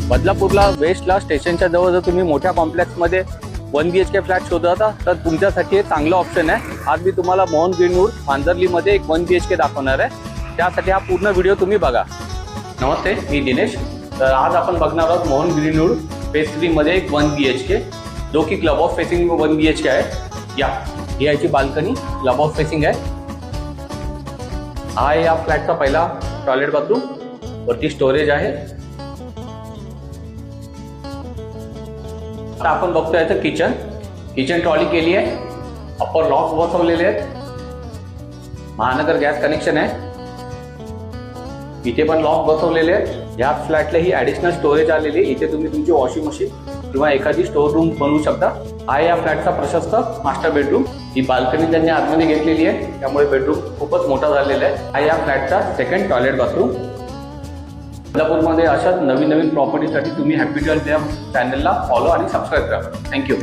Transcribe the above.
बदलापूरला वेस्टला स्टेशनच्या जवळ जर तुम्ही मोठ्या कॉम्प्लेक्समध्ये 1 BHK फ्लॅट शोधता तर तुमच्यासाठी हे चांगलं ऑप्शन आहे। आज मी तुम्हाला मोहन ग्रीनवुड मांजर्लीमध्ये एक 1 BHK दाखवणार आहे। त्यासाठी हा पूर्ण व्हिडिओ तुम्ही बघा। नमस्ते, मी दिनेश। तर आज आपण बघणार आहोत मोहन ग्रीनवुड फेज 3 मध्ये एक 1 BHK जो की क्लब ऑफ फेसिंग 1 BHK आहे। ही याची बाल्कनी क्लब ऑफ फेसिंग आहे। हा या फ्लॅटचा पहिला टॉयलेट बाथरूम, वरती स्टोरेज आहे। आता आपण बघतोय इथं किचन ट्रॉली केली आहे, अप्पर लॉक्स बसवलेले आहेत, महानगर गॅस कनेक्शन आहे, इथे पण लॉक बसवलेले आहेत। या फ्लॅटला ही ऍडिशनल स्टोरेज आलेली, इथे तुम्ही तुमची वॉशिंग मशीन किंवा एखादी स्टोर रूम बनवू शकता। हा या फ्लॅटचा प्रशस्त मास्टर बेडरूम। ही बाल्कनी त्यांनी आतमध्ये घेतलेली आहे, त्यामुळे बेडरूम खूपच मोठा झालेला आहे। हा या फ्लॅटचा सेकंड टॉयलेट बाथरूम। बदलापूरमध्ये अशाच नवीन प्रॉपर्टीसाठी तुम्ही हॅपी ट्वेल्थ या चॅनलला फॉलो आणि सबस्क्राईब करा। थँक्यू।